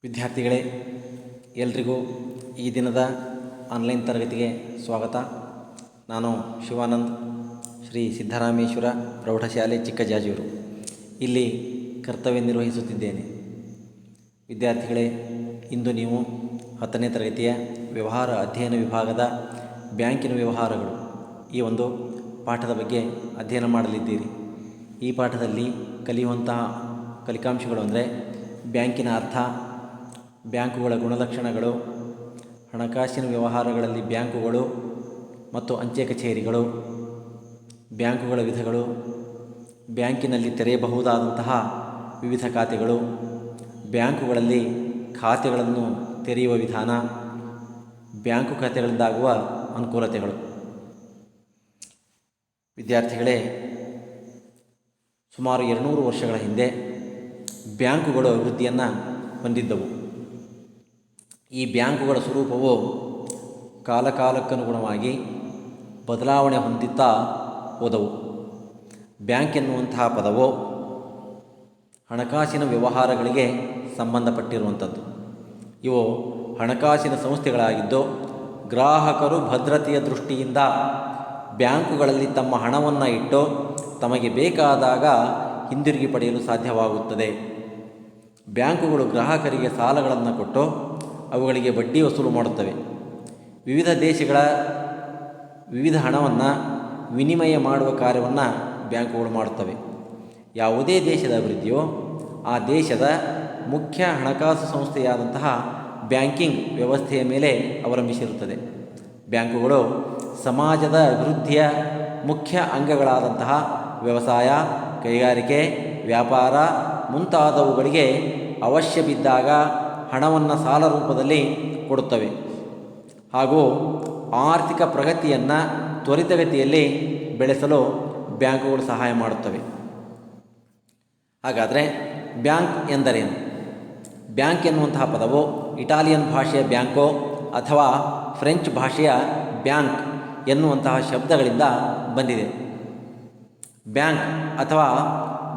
ವಿದ್ಯಾರ್ಥಿಗಳೇ, ಎಲ್ರಿಗೂ ಈ ದಿನದ ಆನ್ಲೈನ್ ತರಗತಿಗೆ ಸ್ವಾಗತ. ನಾನು ಶಿವಾನಂದ್, ಶ್ರೀ ಸಿದ್ದರಾಮೇಶ್ವರ ಪ್ರೌಢಶಾಲೆ ಚಿಕ್ಕಜಾಜೂರು ಇಲ್ಲಿ ಕರ್ತವ್ಯ ನಿರ್ವಹಿಸುತ್ತಿದ್ದೇನೆ. ವಿದ್ಯಾರ್ಥಿಗಳೇ, ಇಂದು ನೀವು 10ನೇ ತರಗತಿಯ ವ್ಯವಹಾರ ಅಧ್ಯಯನ ವಿಭಾಗದ ಬ್ಯಾಂಕಿನ ವ್ಯವಹಾರಗಳು ಈ ಒಂದು ಪಾಠದ ಬಗ್ಗೆ ಅಧ್ಯಯನ ಮಾಡಲಿದ್ದೀರಿ. ಈ ಪಾಠದಲ್ಲಿ ಕಲಿಯುವಂತಹ ಕಲಿಕಾಂಶಗಳು ಅಂದರೆ ಬ್ಯಾಂಕಿನ ಅರ್ಥ, ಬ್ಯಾಂಕುಗಳ ಗುಣಲಕ್ಷಣಗಳು, ಹಣಕಾಸಿನ ವ್ಯವಹಾರಗಳಲ್ಲಿ ಬ್ಯಾಂಕುಗಳು ಮತ್ತು ಅಂಚೆ ಕಚೇರಿಗಳು, ಬ್ಯಾಂಕುಗಳ ವಿಧಗಳು, ಬ್ಯಾಂಕಿನಲ್ಲಿ ತೆರೆಯಬಹುದಾದಂತಹ ವಿವಿಧ ಖಾತೆಗಳು, ಬ್ಯಾಂಕುಗಳಲ್ಲಿ ಖಾತೆಗಳನ್ನು ತೆರೆಯುವ ವಿಧಾನ, ಬ್ಯಾಂಕು ಖಾತೆಗಳಿಂದಾಗುವ ಅನುಕೂಲತೆಗಳು. ವಿದ್ಯಾರ್ಥಿಗಳೇ, ಸುಮಾರು 200 ವರ್ಷಗಳ ಹಿಂದೆ ಬ್ಯಾಂಕುಗಳು ಅಭಿವೃದ್ಧಿಯನ್ನು ಹೊಂದಿದ್ದವು. ಈ ಬ್ಯಾಂಕುಗಳ ಸ್ವರೂಪವು ಕಾಲಕಾಲಕ್ಕನುಗುಣವಾಗಿ ಬದಲಾವಣೆ ಹೊಂದುತ್ತಾ ಹೋದವು. ಬ್ಯಾಂಕ್ ಎನ್ನುವಂತಹ ಪದವು ಹಣಕಾಸಿನ ವ್ಯವಹಾರಗಳಿಗೆ ಸಂಬಂಧಪಟ್ಟಿರುವಂಥದ್ದು. ಇವು ಹಣಕಾಸಿನ ಸಂಸ್ಥೆಗಳಾಗಿದ್ದು, ಗ್ರಾಹಕರು ಭದ್ರತೆಯ ದೃಷ್ಟಿಯಿಂದ ಬ್ಯಾಂಕುಗಳಲ್ಲಿ ತಮ್ಮ ಹಣವನ್ನು ಇಟ್ಟು ತಮಗೆ ಬೇಕಾದಾಗ ಹಿಂದಿರುಗಿ ಪಡೆಯಲು ಸಾಧ್ಯವಾಗುತ್ತದೆ. ಬ್ಯಾಂಕುಗಳು ಗ್ರಾಹಕರಿಗೆ ಸಾಲಗಳನ್ನು ಕೊಟ್ಟು ಅವುಗಳಿಗೆ ಬಡ್ಡಿ ವಸೂಲು ಮಾಡುತ್ತವೆ. ವಿವಿಧ ದೇಶಗಳ ವಿವಿಧ ಹಣವನ್ನು ವಿನಿಮಯ ಮಾಡುವ ಕಾರ್ಯವನ್ನು ಬ್ಯಾಂಕುಗಳು ಮಾಡುತ್ತವೆ. ಯಾವುದೇ ದೇಶದ ಅಭಿವೃದ್ಧಿಯು ಆ ದೇಶದ ಮುಖ್ಯ ಹಣಕಾಸು ಸಂಸ್ಥೆಯಾದಂತಹ ಬ್ಯಾಂಕಿಂಗ್ ವ್ಯವಸ್ಥೆಯ ಮೇಲೆ ಅವಲಂಬಿಸಿರುತ್ತದೆ. ಬ್ಯಾಂಕುಗಳು ಸಮಾಜದ ಅಭಿವೃದ್ಧಿಯ ಮುಖ್ಯ ಅಂಗಗಳಾದಂತಹ ವ್ಯವಸಾಯ, ಕೈಗಾರಿಕೆ, ವ್ಯಾಪಾರ ಮುಂತಾದವುಗಳಿಗೆ ಅವಶ್ಯ ಬಿದ್ದಾಗ ಹಣವನ್ನು ಸಾಲ ರೂಪದಲ್ಲಿ ಕೊಡುತ್ತವೆ ಹಾಗೂ ಆರ್ಥಿಕ ಪ್ರಗತಿಯನ್ನು ತ್ವರಿತಗತಿಯಲ್ಲಿ ಬೆಳೆಸಲು ಬ್ಯಾಂಕುಗಳು ಸಹಾಯ ಮಾಡುತ್ತವೆ. ಹಾಗಾದರೆ ಬ್ಯಾಂಕ್ ಎಂದರೇನು? ಬ್ಯಾಂಕ್ ಎನ್ನುವಂತಹ ಪದವು ಇಟಾಲಿಯನ್ ಭಾಷೆಯ ಬ್ಯಾಂಕೋ ಅಥವಾ ಫ್ರೆಂಚ್ ಭಾಷೆಯ ಬ್ಯಾಂಕ್ ಎನ್ನುವಂತಹ ಶಬ್ದಗಳಿಂದ ಬಂದಿದೆ. ಬ್ಯಾಂಕ್ ಅಥವಾ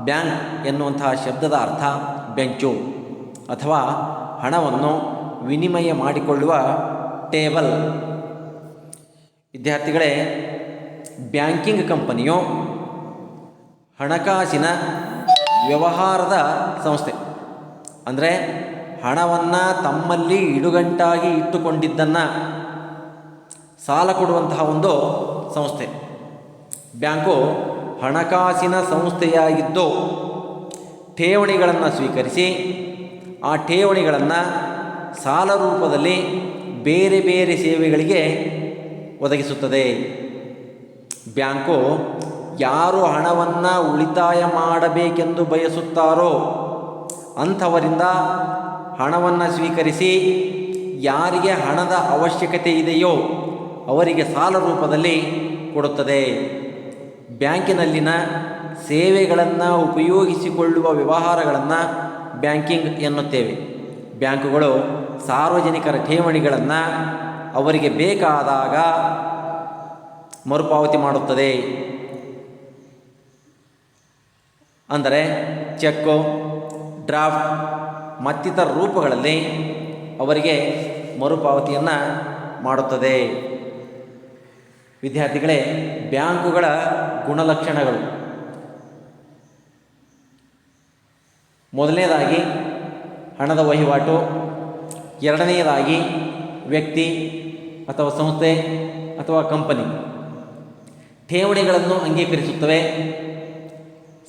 ಬ್ಯಾಂಕ್ ಎನ್ನುವಂತಹ ಶಬ್ದದ ಅರ್ಥ ಬೆಂಚು ಅಥವಾ ಹಣವನ್ನು ವಿನಿಮಯ ಮಾಡಿಕೊಳ್ಳುವ ಟೇಬಲ್. ವಿದ್ಯಾರ್ಥಿಗಳೇ, ಬ್ಯಾಂಕಿಂಗ್ ಕಂಪನಿಯು ಹಣಕಾಸಿನ ವ್ಯವಹಾರದ ಸಂಸ್ಥೆ. ಅಂದರೆ ಹಣವನ್ನು ತಮ್ಮಲ್ಲಿ ಇಡುಗಂಟಾಗಿ ಇಟ್ಟುಕೊಂಡಿದ್ದನ್ನು ಸಾಲ ಕೊಡುವಂತಹ ಒಂದು ಸಂಸ್ಥೆ. ಬ್ಯಾಂಕು ಹಣಕಾಸಿನ ಸಂಸ್ಥೆಯಾಗಿದ್ದು ಠೇವಣಿಗಳನ್ನು ಸ್ವೀಕರಿಸಿ ಆ ಠೇವಣಿಗಳನ್ನು ಸಾಲ ರೂಪದಲ್ಲಿ ಬೇರೆ ಬೇರೆ ಸೇವೆಗಳಿಗೆ ಒದಗಿಸುತ್ತದೆ. ಬ್ಯಾಂಕು ಯಾರು ಹಣವನ್ನು ಉಳಿತಾಯ ಮಾಡಬೇಕೆಂದು ಬಯಸುತ್ತಾರೋ ಅಂಥವರಿಂದ ಹಣವನ್ನು ಸ್ವೀಕರಿಸಿ ಯಾರಿಗೆ ಹಣದ ಅವಶ್ಯಕತೆ ಇದೆಯೋ ಅವರಿಗೆ ಸಾಲ ರೂಪದಲ್ಲಿ ಕೊಡುತ್ತದೆ. ಬ್ಯಾಂಕಿನಲ್ಲಿನ ಸೇವೆಗಳನ್ನು ಉಪಯೋಗಿಸಿಕೊಳ್ಳುವ ವ್ಯವಹಾರಗಳನ್ನು ಬ್ಯಾಂಕಿಂಗ್ ಎನ್ನುತ್ತೇವೆ. ಬ್ಯಾಂಕುಗಳು ಸಾರ್ವಜನಿಕರ ಠೇವಣಿಗಳನ್ನು ಅವರಿಗೆ ಬೇಕಾದಾಗ ಮರುಪಾವತಿ ಮಾಡುತ್ತದೆ. ಅಂದರೆ ಚೆಕ್ಕು, ಡ್ರಾಫ್ಟ್ ಮತ್ತಿತರ ರೂಪಗಳಲ್ಲಿ ಅವರಿಗೆ ಮರುಪಾವತಿಯನ್ನು ಮಾಡುತ್ತದೆ. ವಿದ್ಯಾರ್ಥಿಗಳೇ, ಬ್ಯಾಂಕುಗಳ ಗುಣಲಕ್ಷಣಗಳು. ಮೊದಲನೇದಾಗಿ ಹಣದ ವಹಿವಾಟು, ಎರಡನೆಯದಾಗಿ ವ್ಯಕ್ತಿ ಅಥವಾ ಸಂಸ್ಥೆ ಅಥವಾ ಕಂಪನಿ ಠೇವಣಿಗಳನ್ನು ಅಂಗೀಕರಿಸುತ್ತವೆ,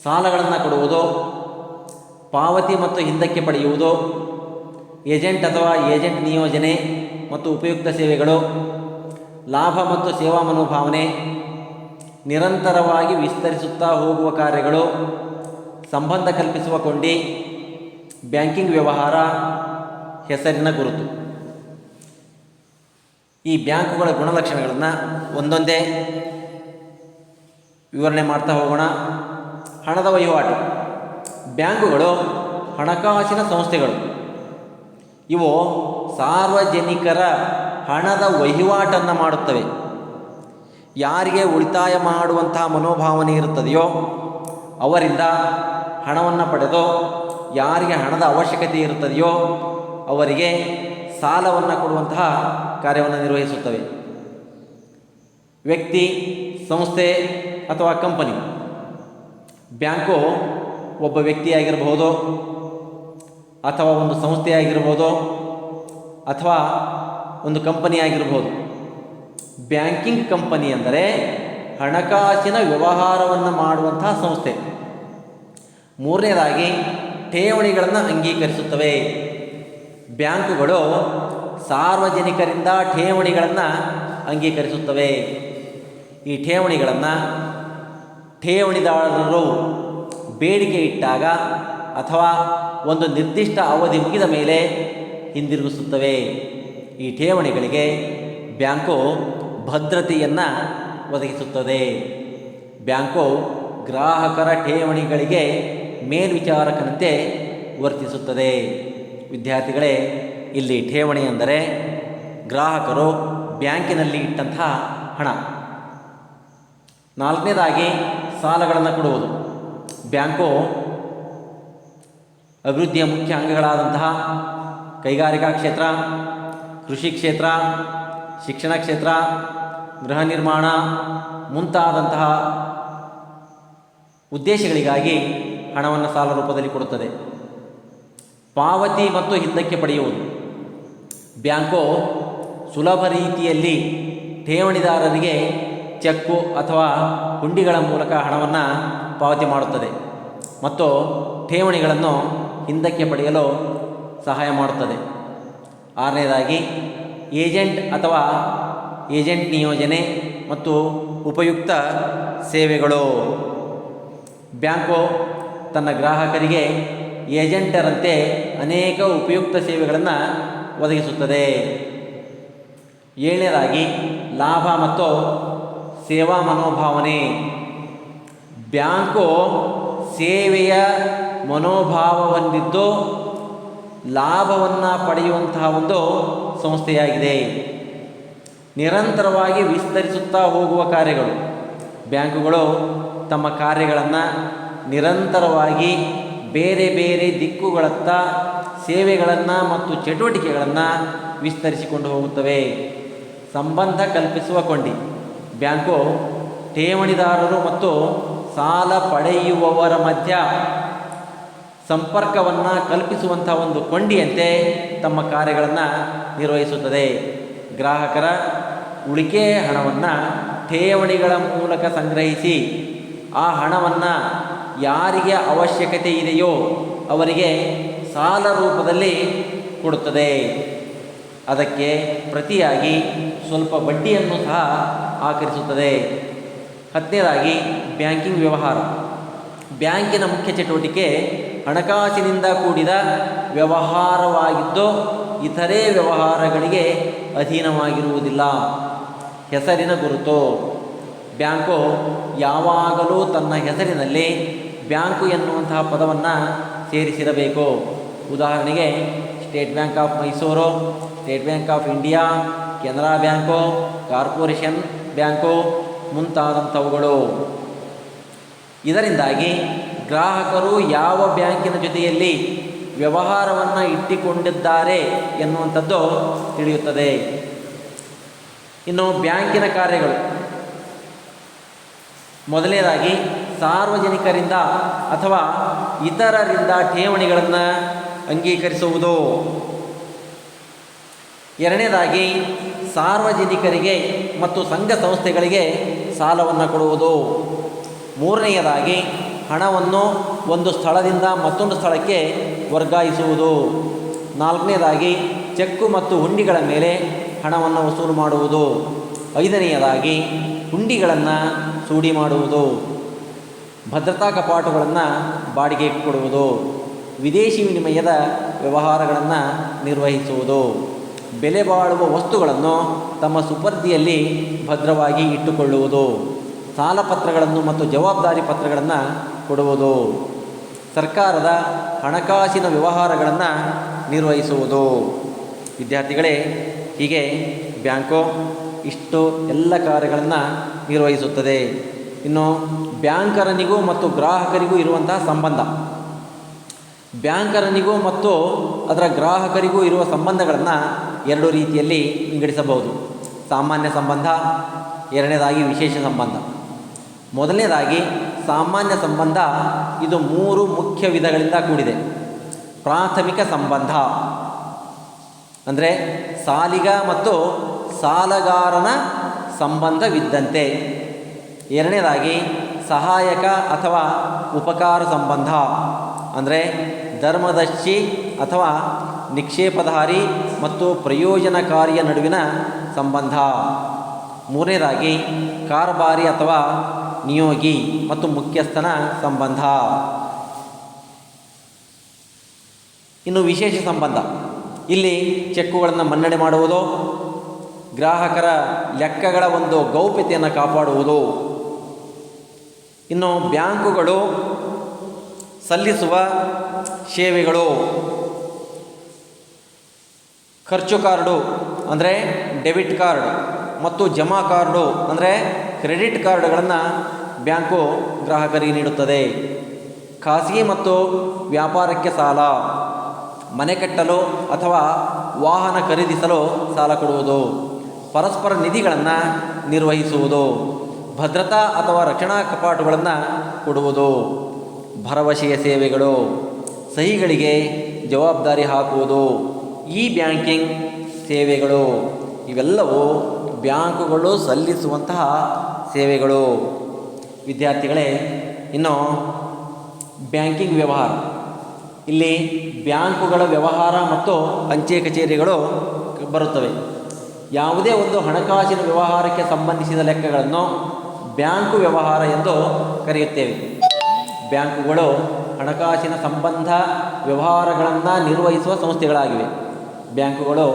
ಸಾಲಗಳನ್ನು ಕೊಡುವುದು, ಪಾವತಿ ಮತ್ತು ಹಿಂದಕ್ಕೆ ಪಡೆಯುವುದು, ಏಜೆಂಟ್ ಅಥವಾ ಏಜೆಂಟ್ ನಿಯೋಜನೆ ಮತ್ತು ಉಪಯುಕ್ತ ಸೇವೆಗಳು, ಲಾಭ ಮತ್ತು ಸೇವಾ ಮನೋಭಾವನೆ, ನಿರಂತರವಾಗಿ ವಿಸ್ತರಿಸುತ್ತಾ ಹೋಗುವ ಕಾರ್ಯಗಳು, ಸಂಬಂಧ ಕಲ್ಪಿಸುವ ಕೊಂಡಿ, ಬ್ಯಾಂಕಿಂಗ್ ವ್ಯವಹಾರ, ಹೆಸರಿನ ಗುರುತು. ಈ ಬ್ಯಾಂಕುಗಳ ಗುಣಲಕ್ಷಣಗಳನ್ನು ಒಂದೊಂದೇ ವಿವರಣೆ ಮಾಡ್ತಾ ಹೋಗೋಣ. ಹಣದ ವಹಿವಾಟು. ಬ್ಯಾಂಕುಗಳು ಹಣಕಾಸಿನ ಸಂಸ್ಥೆಗಳು. ಇವು ಸಾರ್ವಜನಿಕರ ಹಣದ ವಹಿವಾಟನ್ನು ಮಾಡುತ್ತವೆ. ಯಾರಿಗೆ ಉಳಿತಾಯ ಮಾಡುವಂತಹ ಮನೋಭಾವನೆ ಇರುತ್ತದೆಯೋ ಅವರಿಂದ ಹಣವನ್ನು ಪಡೆದು ಯಾರಿಗೆ ಹಣದ ಅವಶ್ಯಕತೆ ಇರುತ್ತದೆಯೋ ಅವರಿಗೆ ಸಾಲವನ್ನು ಕೊಡುವಂತಹ ಕಾರ್ಯವನ್ನು ನಿರ್ವಹಿಸುತ್ತವೆ. ವ್ಯಕ್ತಿ, ಸಂಸ್ಥೆ ಅಥವಾ ಕಂಪನಿ. ಬ್ಯಾಂಕು ಒಬ್ಬ ವ್ಯಕ್ತಿಯಾಗಿರಬಹುದು, ಅಥವಾ ಒಂದು ಸಂಸ್ಥೆಯಾಗಿರ್ಬೋದು, ಅಥವಾ ಒಂದು ಕಂಪನಿಯಾಗಿರ್ಬೋದು. ಬ್ಯಾಂಕಿಂಗ್ ಕಂಪನಿ ಅಂದರೆ ಹಣಕಾಸಿನ ವ್ಯವಹಾರವನ್ನು ಮಾಡುವಂತಹ ಸಂಸ್ಥೆ. ಮೂರನೇದಾಗಿ ಠೇವಣಿಗಳನ್ನು ಅಂಗೀಕರಿಸುತ್ತವೆ. ಬ್ಯಾಂಕುಗಳು ಸಾರ್ವಜನಿಕರಿಂದ ಠೇವಣಿಗಳನ್ನು ಅಂಗೀಕರಿಸುತ್ತವೆ. ಈ ಠೇವಣಿಗಳನ್ನು ಠೇವಣಿದಾರರು ಬೇಡಿಕೆ ಇಟ್ಟಾಗ ಅಥವಾ ಒಂದು ನಿರ್ದಿಷ್ಟ ಅವಧಿ ಮುಗಿದ ಮೇಲೆ ಹಿಂದಿರುಗಿಸುತ್ತವೆ. ಈ ಠೇವಣಿಗಳಿಗೆ ಬ್ಯಾಂಕು ಭದ್ರತೆಯನ್ನು ಒದಗಿಸುತ್ತದೆ. ಬ್ಯಾಂಕು ಗ್ರಾಹಕರ ಠೇವಣಿಗಳಿಗೆ ಮೇಲ್ವಿಚಾರಕನಂತೆ ವರ್ತಿಸುತ್ತದೆ. ವಿದ್ಯಾರ್ಥಿಗಳೇ, ಇಲ್ಲಿ ಠೇವಣಿ ಅಂದರೆ ಗ್ರಾಹಕರು ಬ್ಯಾಂಕಿನಲ್ಲಿ ಇಟ್ಟಂತಹ ಹಣ. ನಾಲ್ಕನೇದಾಗಿ ಸಾಲಗಳನ್ನು ಕೊಡುವುದು. ಬ್ಯಾಂಕು ಅಭಿವೃದ್ಧಿಯ ಮುಖ್ಯ ಅಂಗಗಳಾದಂತಹ ಕೈಗಾರಿಕಾ ಕ್ಷೇತ್ರ, ಕೃಷಿ ಕ್ಷೇತ್ರ, ಶಿಕ್ಷಣ ಕ್ಷೇತ್ರ, ಗೃಹ ನಿರ್ಮಾಣ ಮುಂತಾದಂತಹ ಉದ್ದೇಶಗಳಿಗಾಗಿ ಹಣವನ್ನು ಸಾಲ ರೂಪದಲ್ಲಿ ಕೊಡುತ್ತದೆ. ಪಾವತಿ ಮತ್ತು ಹಿಂದಕ್ಕೆ ಪಡೆಯುವುದು. ಬ್ಯಾಂಕು ಸುಲಭ ರೀತಿಯಲ್ಲಿ ಠೇವಣಿದಾರರಿಗೆ ಚೆಕ್ಕು ಅಥವಾ ಹುಂಡಿಗಳ ಮೂಲಕ ಹಣವನ್ನು ಪಾವತಿ ಮಾಡುತ್ತದೆ ಮತ್ತು ಠೇವಣಿಗಳನ್ನು ಹಿಂದಕ್ಕೆ ಪಡೆಯಲು ಸಹಾಯ ಮಾಡುತ್ತದೆ. ಆರನೇದಾಗಿ ಏಜೆಂಟ್ ಅಥವಾ ಏಜೆಂಟ್ ನಿಯೋಜನೆ ಮತ್ತು ಉಪಯುಕ್ತ ಸೇವೆಗಳು. ಬ್ಯಾಂಕು ತನ್ನ ಗ್ರಾಹಕರಿಗೆ ಏಜೆಂಟರಂತೆ ಅನೇಕ ಉಪಯುಕ್ತ ಸೇವೆಗಳನ್ನು ಒದಗಿಸುತ್ತದೆ. ಏಳನೇದಾಗಿ ಲಾಭ ಮತ್ತು ಸೇವಾ ಮನೋಭಾವನೆ. ಬ್ಯಾಂಕು ಸೇವೆಯ ಮನೋಭಾವ ಹೊಂದಿದ್ದು ಲಾಭವನ್ನು ಪಡೆಯುವಂತಹ ಒಂದು ಸಂಸ್ಥೆಯಾಗಿದೆ. ನಿರಂತರವಾಗಿ ವಿಸ್ತರಿಸುತ್ತಾ ಹೋಗುವ ಕಾರ್ಯಗಳು. ಬ್ಯಾಂಕುಗಳು ತಮ್ಮ ಕಾರ್ಯಗಳನ್ನು ನಿರಂತರವಾಗಿ ಬೇರೆ ಬೇರೆ ದಿಕ್ಕುಗಳತ್ತ ಸೇವೆಗಳನ್ನು ಮತ್ತು ಚಟುವಟಿಕೆಗಳನ್ನು ವಿಸ್ತರಿಸಿಕೊಂಡು ಹೋಗುತ್ತವೆ. ಸಂಬಂಧ ಕಲ್ಪಿಸುವ ಕೊಂಡಿ. ಬ್ಯಾಂಕು ಠೇವಣಿದಾರರು ಮತ್ತು ಸಾಲ ಪಡೆಯುವವರ ಮಧ್ಯ ಸಂಪರ್ಕವನ್ನು ಕಲ್ಪಿಸುವಂಥ ಒಂದು ಕೊಂಡಿಯಂತೆ ತಮ್ಮ ಕಾರ್ಯಗಳನ್ನು ನಿರ್ವಹಿಸುತ್ತದೆ. ಗ್ರಾಹಕರ ಉಳಿಕೆ ಹಣವನ್ನು ಠೇವಣಿಗಳ ಮೂಲಕ ಸಂಗ್ರಹಿಸಿ ಆ ಹಣವನ್ನು ಯಾರಿಗೆ ಅವಶ್ಯಕತೆ ಇದೆಯೋ ಅವರಿಗೆ ಸಾಲ ರೂಪದಲ್ಲಿ ಕೊಡುತ್ತದೆ. ಅದಕ್ಕೆ ಪ್ರತಿಯಾಗಿ ಸ್ವಲ್ಪ ಬಡ್ಡಿಯನ್ನು ಸಹ ಆಕರಿಸುತ್ತದೆ. 10ನೇದಾಗಿ ಬ್ಯಾಂಕಿಂಗ್ ವ್ಯವಹಾರ. ಬ್ಯಾಂಕಿನ ಮುಖ್ಯ ಚಟುವಟಿಕೆ ಹಣಕಾಸಿನಿಂದ ಕೂಡಿದ ವ್ಯವಹಾರವಾಗಿದ್ದು ಇತರೆ ವ್ಯವಹಾರಗಳಿಗೆ ಅಧೀನವಾಗಿರುವುದಿಲ್ಲ. ಹೆಸರಿನ ಗುರುತು. ಬ್ಯಾಂಕು ಯಾವಾಗಲೂ ತನ್ನ ಹೆಸರಿನಲ್ಲಿ ಬ್ಯಾಂಕು ಎನ್ನುವಂತಹ ಪದವನ್ನು ಸೇರಿಸಿರಬೇಕು. ಉದಾಹರಣೆಗೆ state bank of Mysore, state bank of India, Canara bank, corporation bank ಮುಂತಾದಂಥವುಗಳು. ಇದರಿಂದಾಗಿ ಗ್ರಾಹಕರು ಯಾವ ಬ್ಯಾಂಕಿನ ಜೊತೆಯಲ್ಲಿ ವ್ಯವಹಾರವನ್ನು ಇಟ್ಟುಕೊಂಡಿದ್ದಾರೆ ಎನ್ನುವಂಥದ್ದು ತಿಳಿಯುತ್ತದೆ. ಇನ್ನು ಬ್ಯಾಂಕಿನ ಕಾರ್ಯಗಳು. ಮೊದಲನೇದಾಗಿ ಸಾರ್ವಜನಿಕರಿಂದ ಅಥವಾ ಇತರರಿಂದ ಠೇವಣಿಗಳನ್ನು ಅಂಗೀಕರಿಸುವುದು. ಎರಡನೇದಾಗಿ ಸಾರ್ವಜನಿಕರಿಗೆ ಮತ್ತು ಸಂಘ ಸಂಸ್ಥೆಗಳಿಗೆ ಸಾಲವನ್ನು ಕೊಡುವುದು. ಮೂರನೆಯದಾಗಿ ಹಣವನ್ನು ಒಂದು ಸ್ಥಳದಿಂದ ಮತ್ತೊಂದು ಸ್ಥಳಕ್ಕೆ ವರ್ಗಾಯಿಸುವುದು. ನಾಲ್ಕನೇದಾಗಿ ಚೆಕ್ಕು ಮತ್ತು ಹುಂಡಿಗಳ ಮೇಲೆ ಹಣವನ್ನು ವಸೂಲು ಮಾಡುವುದು. ಐದನೆಯದಾಗಿ ಹುಂಡಿಗಳನ್ನು ಸೂಡಿ ಮಾಡುವುದು. ಭದ್ರತಾ ಕಪಾಟುಗಳನ್ನು ಬಾಡಿಗೆಗೆ ಕೊಡುವುದು. ವಿದೇಶಿ ವಿನಿಮಯದ ವ್ಯವಹಾರಗಳನ್ನು ನಿರ್ವಹಿಸುವುದು. ಬೆಲೆ ಬಾಳುವ ವಸ್ತುಗಳನ್ನು ತಮ್ಮ ಸುಪರ್ದಿಯಲ್ಲಿ ಭದ್ರವಾಗಿ ಇಟ್ಟುಕೊಳ್ಳುವುದು. ಸಾಲಪತ್ರಗಳನ್ನು ಮತ್ತು ಜವಾಬ್ದಾರಿ ಪತ್ರಗಳನ್ನು ಕೊಡುವುದು. ಸರ್ಕಾರದ ಹಣಕಾಸಿನ ವ್ಯವಹಾರಗಳನ್ನು ನಿರ್ವಹಿಸುವುದು. ವಿದ್ಯಾರ್ಥಿಗಳೇ, ಹೀಗೆ ಬ್ಯಾಂಕು ಇಷ್ಟು ಎಲ್ಲ ಕಾರ್ಯಗಳನ್ನು ನಿರ್ವಹಿಸುತ್ತದೆ. ಇನ್ನು ಬ್ಯಾಂಕರನಿಗೂ ಮತ್ತು ಗ್ರಾಹಕರಿಗೂ ಇರುವಂತಹ ಸಂಬಂಧ. ಬ್ಯಾಂಕರನಿಗೂ ಮತ್ತು ಅದರ ಗ್ರಾಹಕರಿಗೂ ಇರುವ ಸಂಬಂಧಗಳನ್ನು ಎರಡು ರೀತಿಯಲ್ಲಿ ವಿಂಗಡಿಸಬಹುದು. ಸಾಮಾನ್ಯ ಸಂಬಂಧ, ಎರಡನೇದಾಗಿ ವಿಶೇಷ ಸಂಬಂಧ. ಮೊದಲನೇದಾಗಿ ಸಾಮಾನ್ಯ ಸಂಬಂಧ. ಇದು 3 ಮುಖ್ಯ ವಿಧಗಳಿಂದ ಕೂಡಿದೆ. ಪ್ರಾಥಮಿಕ ಸಂಬಂಧ ಅಂದರೆ ಸಾಲಿಗ ಮತ್ತು ಸಾಲಗಾರನ ಸಂಬಂಧವಿದ್ದಂತೆ. ಎರಡನೇದಾಗಿ ಸಹಾಯಕ ಅಥವಾ ಉಪಕಾರ ಸಂಬಂಧ ಅಂದರೆ ಧರ್ಮದರ್ಶಿ ಅಥವಾ ನಿಕ್ಷೇಪಧಾರಿ ಮತ್ತು ಪ್ರಯೋಜನಕಾರಿಯ ನಡುವಿನ ಸಂಬಂಧ. ಮೂರನೇದಾಗಿ ಕಾರ್ಬಾರಿ ಅಥವಾ ನಿಯೋಗಿ ಮತ್ತು ಮುಖ್ಯಸ್ಥನ ಸಂಬಂಧ. ಇನ್ನು ವಿಶೇಷ ಸಂಬಂಧ. ಇಲ್ಲಿ ಚೆಕ್ಕುಗಳನ್ನು ಮನ್ನಣೆ ಮಾಡುವುದು, ಗ್ರಾಹಕರ ಲೆಕ್ಕಗಳ ಒಂದು ಗೌಪ್ಯತೆಯನ್ನು ಕಾಪಾಡುವುದು. ಇನ್ನು ಬ್ಯಾಂಕುಗಳು ಸಲ್ಲಿಸುವ ಸೇವೆಗಳು. ಖರ್ಚು ಕಾರ್ಡು ಅಂದರೆ ಡೆಬಿಟ್ ಕಾರ್ಡ್ ಮತ್ತು ಜಮಾ ಕಾರ್ಡು ಅಂದರೆ ಕ್ರೆಡಿಟ್ ಕಾರ್ಡ್ಗಳನ್ನು ಬ್ಯಾಂಕು ಗ್ರಾಹಕರಿಗೆ ನೀಡುತ್ತದೆ. ಖಾಸಗಿ ಮತ್ತು ವ್ಯಾಪಾರಕ್ಕೆ ಸಾಲ, ಮನೆ ಕಟ್ಟಲು ಅಥವಾ ವಾಹನ ಖರೀದಿಸಲು ಸಾಲ ಕೊಡುವುದು. ಪರಸ್ಪರ ನಿಧಿಗಳನ್ನು ನಿರ್ವಹಿಸುವುದು. ಭದ್ರತಾ ಅಥವಾ ರಕ್ಷಣಾ ಕಪಾಟುಗಳನ್ನು ಕೊಡುವುದು. ಭರವಸೆಯ ಸೇವೆಗಳು, ಸಹಿಗಳಿಗೆ ಜವಾಬ್ದಾರಿ ಹಾಕುವುದು. ಈ ಬ್ಯಾಂಕಿಂಗ್ ಸೇವೆಗಳು ಇವೆಲ್ಲವೂ ಬ್ಯಾಂಕುಗಳು ಸಲ್ಲಿಸುವಂತಹ ಸೇವೆಗಳು. ವಿದ್ಯಾರ್ಥಿಗಳೇ, ಇನ್ನು ಬ್ಯಾಂಕಿಂಗ್ ವ್ಯವಹಾರ. ಇಲ್ಲಿ ಬ್ಯಾಂಕುಗಳ ವ್ಯವಹಾರ ಮತ್ತು ಅಂಚೆ ಕಚೇರಿಗಳು ಬರುತ್ತವೆ. ಯಾವುದೇ ಒಂದು ಹಣಕಾಸಿನ ವ್ಯವಹಾರಕ್ಕೆ ಸಂಬಂಧಿಸಿದ ಲೆಕ್ಕಗಳನ್ನು ಬ್ಯಾಂಕು ವ್ಯವಹಾರ ಎಂದು ಕರೆಯುತ್ತೇವೆ. ಬ್ಯಾಂಕುಗಳು ಹಣಕಾಸಿನ ಸಂಬಂಧ ವ್ಯವಹಾರಗಳನ್ನು ನಿರ್ವಹಿಸುವ ಸಂಸ್ಥೆಗಳಾಗಿವೆ. ಬ್ಯಾಂಕುಗಳು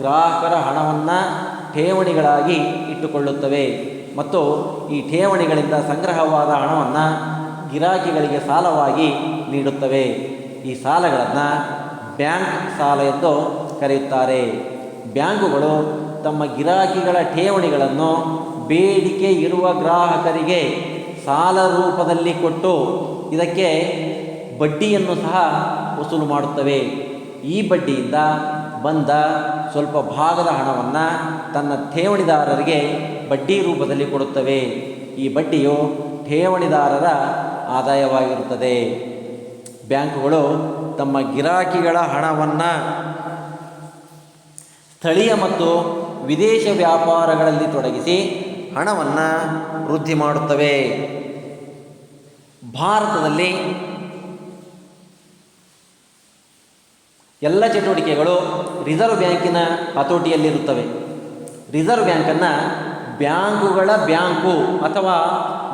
ಗ್ರಾಹಕರ ಹಣವನ್ನು ಠೇವಣಿಗಳಾಗಿ ಇಟ್ಟುಕೊಳ್ಳುತ್ತವೆ ಮತ್ತು ಈ ಠೇವಣಿಗಳಿಂದ ಸಂಗ್ರಹವಾದ ಹಣವನ್ನು ಗಿರಾಕಿಗಳಿಗೆ ಸಾಲವಾಗಿ ನೀಡುತ್ತವೆ. ಈ ಸಾಲಗಳನ್ನು ಬ್ಯಾಂಕ್ ಸಾಲ ಎಂದು ಕರೆಯುತ್ತಾರೆ. ಬ್ಯಾಂಕುಗಳು ತಮ್ಮ ಗಿರಾಕಿಗಳ ಠೇವಣಿಗಳನ್ನು ಬೇಡಿಕೆ ಇರುವ ಗ್ರಾಹಕರಿಗೆ ಸಾಲ ರೂಪದಲ್ಲಿ ಕೊಟ್ಟು ಇದಕ್ಕೆ ಬಡ್ಡಿಯನ್ನು ಸಹ ವಸೂಲು ಮಾಡುತ್ತವೆ. ಈ ಬಡ್ಡಿಯಿಂದ ಬಂದ ಸ್ವಲ್ಪ ಭಾಗದ ಹಣವನ್ನು ತನ್ನ ಠೇವಣಿದಾರರಿಗೆ ಬಡ್ಡಿ ರೂಪದಲ್ಲಿ ಕೊಡುತ್ತವೆ. ಈ ಬಡ್ಡಿಯು ಠೇವಣಿದಾರರ ಆದಾಯವಾಗಿರುತ್ತದೆ. ಬ್ಯಾಂಕುಗಳು ತಮ್ಮ ಗಿರಾಕಿಗಳ ಹಣವನ್ನು ಸ್ಥಳೀಯ ಮತ್ತು ವಿದೇಶ ವ್ಯಾಪಾರಗಳಲ್ಲಿ ತೊಡಗಿಸಿ ಹಣವನ್ನು ವೃದ್ಧಿ ಮಾಡುತ್ತವೆ. ಭಾರತದಲ್ಲಿ ಎಲ್ಲ ಚಟುವಟಿಕೆಗಳು ರಿಸರ್ವ್ ಬ್ಯಾಂಕಿನ ಹತೋಟಿಯಲ್ಲಿರುತ್ತವೆ. ರಿಸರ್ವ್ ಬ್ಯಾಂಕನ್ನು ಬ್ಯಾಂಕುಗಳ ಬ್ಯಾಂಕು ಅಥವಾ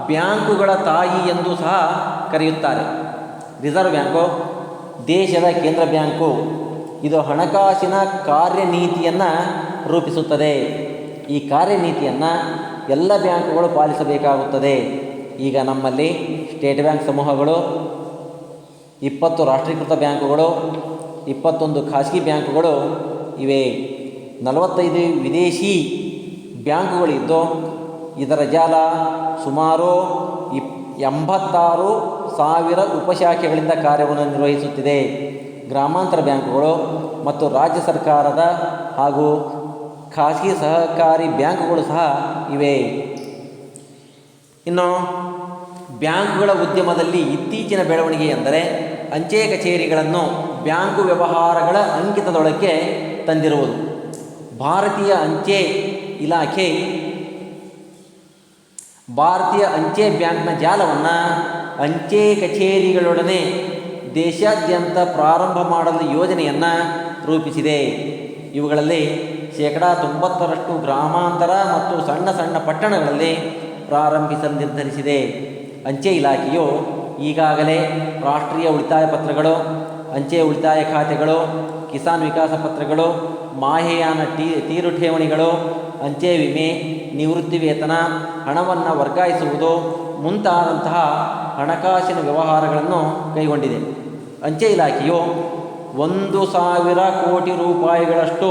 ಬ್ಯಾಂಕುಗಳ ತಾಯಿ ಎಂದು ಸಹ ಕರೆಯುತ್ತಾರೆ. ರಿಸರ್ವ್ ಬ್ಯಾಂಕು ದೇಶದ ಕೇಂದ್ರ ಬ್ಯಾಂಕು. ಇದು ಹಣಕಾಸಿನ ಕಾರ್ಯನೀತಿಯನ್ನು ರೂಪಿಸುತ್ತದೆ. ಈ ಕಾರ್ಯನೀತಿಯನ್ನು ಎಲ್ಲ ಬ್ಯಾಂಕುಗಳು ಪಾಲಿಸಬೇಕಾಗುತ್ತದೆ. ಈಗ ನಮ್ಮಲ್ಲಿ ಸ್ಟೇಟ್ ಬ್ಯಾಂಕ್ ಸಮೂಹಗಳು, 20 ರಾಷ್ಟ್ರೀಕೃತ ಬ್ಯಾಂಕುಗಳು, 21 ಖಾಸಗಿ ಬ್ಯಾಂಕುಗಳು ಇವೆ. 45 ವಿದೇಶಿ ಬ್ಯಾಂಕುಗಳಿದ್ದು ಇದರ ಜಾಲ ಸುಮಾರು 86,000 ಉಪಶಾಖೆಗಳಿಂದ ಕಾರ್ಯವನ್ನು ನಿರ್ವಹಿಸುತ್ತಿದೆ. ಗ್ರಾಮಾಂತರ ಬ್ಯಾಂಕುಗಳು ಮತ್ತು ರಾಜ್ಯ ಸರ್ಕಾರದ ಹಾಗೂ ಖಾಸಗಿ ಸಹಕಾರಿ ಬ್ಯಾಂಕುಗಳು ಸಹ ಇವೆ. ಇನ್ನು ಬ್ಯಾಂಕುಗಳ ಉದ್ಯಮದಲ್ಲಿ ಇತ್ತೀಚಿನ ಬೆಳವಣಿಗೆ ಎಂದರೆ ಅಂಚೆ ಕಚೇರಿಗಳನ್ನು ಬ್ಯಾಂಕು ವ್ಯವಹಾರಗಳ ಅಂಕಿತದೊಳಗೆ ತಂದಿರುವುದು. ಭಾರತೀಯ ಅಂಚೆ ಇಲಾಖೆ ಭಾರತೀಯ ಅಂಚೆ ಬ್ಯಾಂಕ್ನ ಜಾಲವನ್ನು ಅಂಚೆ ಕಚೇರಿಗಳೊಡನೆ ದೇಶಾದ್ಯಂತ ಪ್ರಾರಂಭ ಮಾಡಲು ಯೋಜನೆಯನ್ನು ರೂಪಿಸಿದೆ. ಇವುಗಳಲ್ಲಿ 90% ಗ್ರಾಮಾಂತರ ಮತ್ತು ಸಣ್ಣ ಸಣ್ಣ ಪಟ್ಟಣಗಳಲ್ಲಿ ಪ್ರಾರಂಭಿಸಲು ನಿರ್ಧರಿಸಿದೆ. ಅಂಚೆ ಇಲಾಖೆಯು ಈಗಾಗಲೇ ರಾಷ್ಟ್ರೀಯ ಉಳಿತಾಯ ಪತ್ರಗಳು, ಅಂಚೆ ಉಳಿತಾಯ ಖಾತೆಗಳು, ಕಿಸಾನ್ ವಿಕಾಸ ಪತ್ರಗಳು, ಮಾಹೆಯಾನ ತೀರು ಠೇವಣಿಗಳು, ಅಂಚೆ ವಿಮೆ, ನಿವೃತ್ತಿ ವೇತನ, ಹಣವನ್ನು ವರ್ಗಾಯಿಸುವುದು ಮುಂತಾದಂತಹ ಹಣಕಾಸಿನ ವ್ಯವಹಾರಗಳನ್ನು ಕೈಗೊಂಡಿದೆ. ಅಂಚೆ ಇಲಾಖೆಯು 1,000 ಕೋಟಿ ರೂಪಾಯಿಗಳಷ್ಟು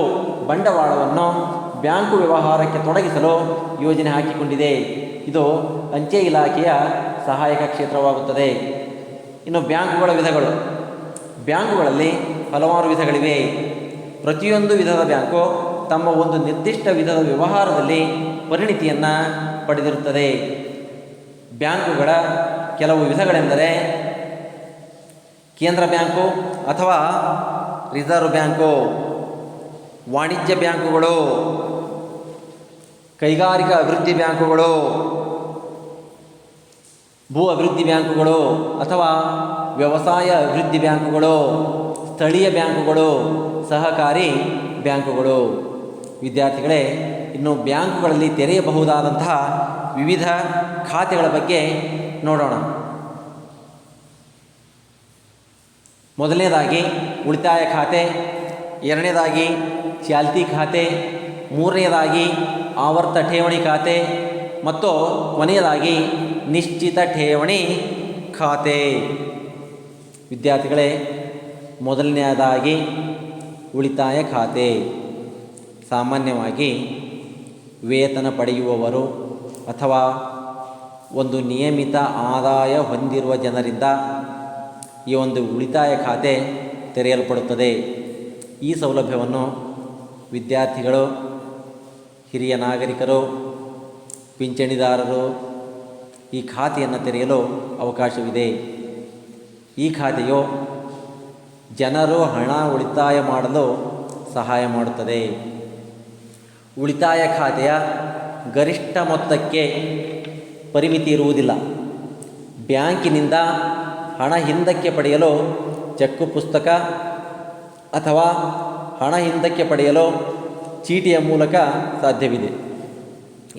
ಬಂಡವಾಳವನ್ನು ಬ್ಯಾಂಕು ವ್ಯವಹಾರಕ್ಕೆ ತೊಡಗಿಸಲು ಯೋಜನೆ ಹಾಕಿಕೊಂಡಿದೆ. ಇದು ಅಂಚೆ ಇಲಾಖೆಯ ಸಹಾಯಕ ಕ್ಷೇತ್ರವಾಗುತ್ತದೆ. ಇನ್ನು ಬ್ಯಾಂಕುಗಳ ವಿಧಗಳು. ಬ್ಯಾಂಕುಗಳಲ್ಲಿ ಹಲವಾರು ವಿಧಗಳಿವೆ. ಪ್ರತಿಯೊಂದು ವಿಧದ ಬ್ಯಾಂಕು ತಮ್ಮ ಒಂದು ನಿರ್ದಿಷ್ಟ ವಿಧದ ವ್ಯವಹಾರದಲ್ಲಿ ಪರಿಣಿತಿಯನ್ನು ಪಡೆದಿರುತ್ತದೆ. ಬ್ಯಾಂಕುಗಳ ಕೆಲವು ವಿಧಗಳೆಂದರೆ ಕೇಂದ್ರ ಬ್ಯಾಂಕು ಅಥವಾ ರಿಸರ್ವ್ ಬ್ಯಾಂಕು, ವಾಣಿಜ್ಯ ಬ್ಯಾಂಕುಗಳು, ಕೈಗಾರಿಕಾ ಅಭಿವೃದ್ಧಿ ಬ್ಯಾಂಕುಗಳು, ಭೂ ಅಭಿವೃದ್ಧಿ ಬ್ಯಾಂಕುಗಳು ಅಥವಾ ವ್ಯವಸಾಯ ಅಭಿವೃದ್ಧಿ ಬ್ಯಾಂಕುಗಳು, ಸ್ಥಳೀಯ ಬ್ಯಾಂಕುಗಳು, ಸಹಕಾರಿ ಬ್ಯಾಂಕುಗಳು. ವಿದ್ಯಾರ್ಥಿಗಳೇ, ಇನ್ನು ಬ್ಯಾಂಕುಗಳಲ್ಲಿ ತೆರೆಯಬಹುದಾದಂತಹ ವಿವಿಧ ಖಾತೆಗಳ ಬಗ್ಗೆ ನೋಡೋಣ. ಮೊದಲನೇದಾಗಿ ಉಳಿತಾಯ ಖಾತೆ, ಎರಡನೇದಾಗಿ ಚಾಲ್ತಿ ಖಾತೆ, ಮೂರನೇದಾಗಿ ಆವರ್ತ ಠೇವಣಿ ಖಾತೆ ಮತ್ತು ಕೊನೆಯದಾಗಿ ನಿಶ್ಚಿತ ಠೇವಣಿ ಖಾತೆ. ವಿದ್ಯಾರ್ಥಿಗಳೇ, ಮೊದಲನೆಯದಾಗಿ ಉಳಿತಾಯ ಖಾತೆ. ಸಾಮಾನ್ಯವಾಗಿ ವೇತನ ಪಡೆಯುವವರು ಅಥವಾ ಒಂದು ನಿಯಮಿತ ಆದಾಯ ಹೊಂದಿರುವ ಜನರಿಂದ ಈ ಒಂದು ಉಳಿತಾಯ ಖಾತೆ ತೆರೆಯಲ್ಪಡುತ್ತದೆ. ಈ ಸೌಲಭ್ಯವನ್ನು ವಿದ್ಯಾರ್ಥಿಗಳು, ಹಿರಿಯ ನಾಗರಿಕರು, ಪಿಂಚಣಿದಾರರು ಈ ಖಾತೆಯನ್ನು ತೆರೆಯಲು ಅವಕಾಶವಿದೆ. ಈ ಖಾತೆಯು ಜನರು ಹಣ ಉಳಿತಾಯ ಮಾಡಲು ಸಹಾಯ ಮಾಡುತ್ತದೆ. ಉಳಿತಾಯ ಖಾತೆಯ ಗರಿಷ್ಠ ಮೊತ್ತಕ್ಕೆ ಪರಿಮಿತಿ ಇರುವುದಿಲ್ಲ. ಬ್ಯಾಂಕಿನಿಂದ ಹಣ ಹಿಂದಕ್ಕೆ ಪಡೆಯಲು ಚೆಕ್ಕು ಪುಸ್ತಕ ಅಥವಾ ಹಣ ಹಿಂದಕ್ಕೆ ಪಡೆಯಲು ಚೀಟಿಯ ಮೂಲಕ ಸಾಧ್ಯವಿದೆ.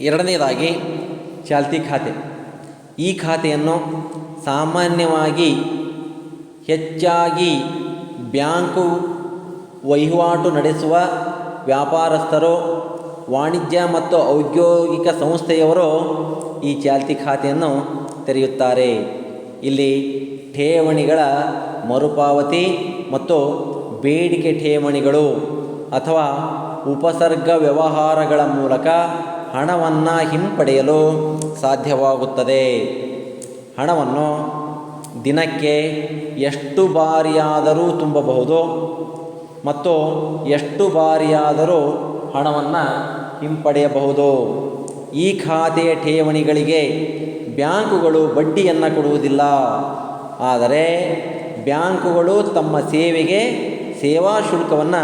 ಎರಡನೇದಾಗಿ ಚಾಲ್ತಿ ಖಾತೆ. ಈ ಖಾತೆಯನ್ನು ಸಾಮಾನ್ಯವಾಗಿ ಹೆಚ್ಚಾಗಿ ಬ್ಯಾಂಕು ವಹಿವಾಟು ನಡೆಸುವ ವ್ಯಾಪಾರಸ್ಥರು, ವಾಣಿಜ್ಯ ಮತ್ತು ಔದ್ಯೋಗಿಕ ಸಂಸ್ಥೆಯವರು ಈ ಚಾಲ್ತಿ ಖಾತೆಯನ್ನು ತೆರೆಯುತ್ತಾರೆ. ಇಲ್ಲಿ ಠೇವಣಿಗಳ ಮರುಪಾವತಿ ಮತ್ತು ಬೇಡಿಕೆ ಠೇವಣಿಗಳು ಅಥವಾ ಉಪಸರ್ಗ ವ್ಯವಹಾರಗಳ ಮೂಲಕ ಹಣವನ್ನು ಹಿಂಪಡೆಯಲು ಸಾಧ್ಯವಾಗುತ್ತದೆ. ಹಣವನ್ನು ದಿನಕ್ಕೆ ಎಷ್ಟು ಬಾರಿಯಾದರೂ ತುಂಬಬಹುದು ಮತ್ತು ಎಷ್ಟು ಬಾರಿಯಾದರೂ ಹಣವನ್ನು ಹಿಂಪಡೆಯಬಹುದು. ಈ ಖಾತೆಯ ಠೇವಣಿಗಳಿಗೆ ಬ್ಯಾಂಕುಗಳು ಬಡ್ಡಿಯನ್ನು ಕೊಡುವುದಿಲ್ಲ, ಆದರೆ ಬ್ಯಾಂಕುಗಳು ತಮ್ಮ ಸೇವೆಗೆ ಸೇವಾ ಶುಲ್ಕವನ್ನು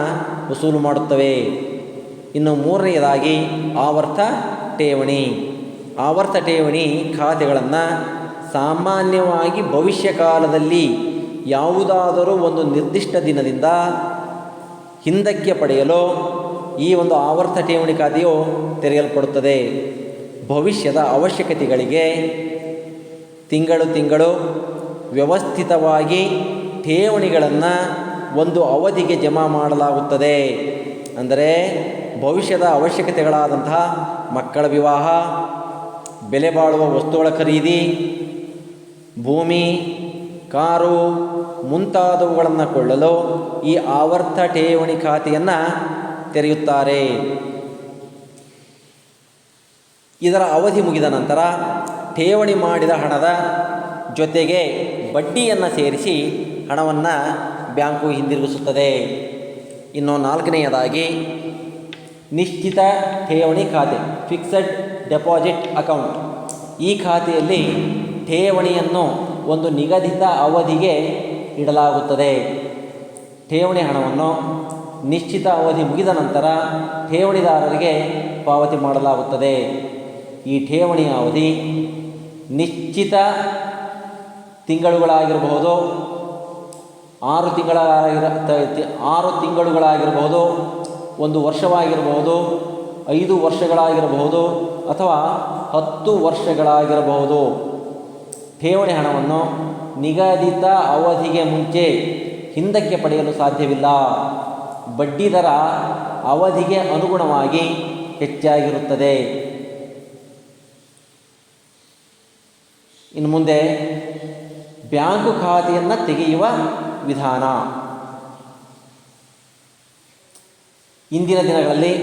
ವಸೂಲು ಮಾಡುತ್ತವೆ. ಇನ್ನು ಮೂರನೆಯದಾಗಿ ಆವರ್ತ ಠೇವಣಿ. ಆವರ್ತ ಠೇವಣಿ ಖಾತೆಗಳನ್ನು ಸಾಮಾನ್ಯವಾಗಿ ಭವಿಷ್ಯ ಕಾಲದಲ್ಲಿ ಯಾವುದಾದರೂ ಒಂದು ನಿರ್ದಿಷ್ಟ ದಿನದಿಂದ ಹಿಂದಕ್ಕೆ ಪಡೆಯಲು ಈ ಒಂದು ಆವರ್ತ ಠೇವಣಿ ಖಾತೆಯು ತೆರೆಯಲ್ಪಡುತ್ತದೆ. ಭವಿಷ್ಯದ ಅವಶ್ಯಕತೆಗಳಿಗೆ ತಿಂಗಳು ವ್ಯವಸ್ಥಿತವಾಗಿ ಠೇವಣಿಗಳನ್ನು ಒಂದು ಅವಧಿಗೆ ಜಮಾ ಮಾಡಲಾಗುತ್ತದೆ. ಅಂದರೆ ಭವಿಷ್ಯದ ಅವಶ್ಯಕತೆಗಳಾದಂತಹ ಮಕ್ಕಳ ವಿವಾಹ, ಬೆಲೆ ಬಾಳುವ ವಸ್ತುಗಳ ಖರೀದಿ, ಭೂಮಿ, ಕಾರು ಮುಂತಾದವುಗಳನ್ನು ಕೊಳ್ಳಲು ಈ ಆವರ್ತ ಠೇವಣಿ ಖಾತೆಯನ್ನು ತೆರೆಯುತ್ತಾರೆ. ಇದರ ಅವಧಿ ಮುಗಿದ ನಂತರ ಠೇವಣಿ ಮಾಡಿದ ಹಣದ ಜೊತೆಗೆ ಬಡ್ಡಿಯನ್ನು ಸೇರಿಸಿ ಹಣವನ್ನು ಬ್ಯಾಂಕು ಹಿಂದಿರುಗಿಸುತ್ತದೆ. ಇನ್ನು ನಾಲ್ಕನೆಯದಾಗಿ ನಿಶ್ಚಿತ ಠೇವಣಿ ಖಾತೆ, ಫಿಕ್ಸೆಡ್ ಡೆಪಾಸಿಟ್ ಅಕೌಂಟ್. ಈ ಖಾತೆಯಲ್ಲಿ ಠೇವಣಿಯನ್ನು ಒಂದು ನಿಗದಿತ ಅವಧಿಗೆ ಇಡಲಾಗುತ್ತದೆ. ಠೇವಣಿ ಹಣವನ್ನು ನಿಶ್ಚಿತ ಅವಧಿ ಮುಗಿದ ನಂತರ ಠೇವಣಿದಾರರಿಗೆ ಪಾವತಿ ಮಾಡಲಾಗುತ್ತದೆ. ಈ ಠೇವಣಿಯ ಅವಧಿ ನಿಶ್ಚಿತ ತಿಂಗಳುಗಳಾಗಿರಬಹುದು, 6 ತಿಂಗಳುಗಳಾಗಿರಬಹುದು, 1 ವರ್ಷವಾಗಿರಬಹುದು, 5 ವರ್ಷಗಳಾಗಿರಬಹುದು ಅಥವಾ 10 ವರ್ಷಗಳಾಗಿರಬಹುದು. ಠೇವಣಿ ಹಣವನ್ನು ನಿಗದಿತ ಅವಧಿಗೆ ಮುಂಚೆ ಹಿಂದಕ್ಕೆ ಪಡೆಯಲು ಸಾಧ್ಯವಿಲ್ಲ. ಬಡ್ಡಿದರ ಅವಧಿಗೆ ಅನುಗುಣವಾಗಿ ಹೆಚ್ಚಾಗಿರುತ್ತದೆ. ಇನ್ನು ಮುಂದೆ ಬ್ಯಾಂಕು ಖಾತೆಯನ್ನು ತೆಗೆಯುವ ವಿಧಾನ. ಇಂದಿನ ದಿನಗಳಲ್ಲಿ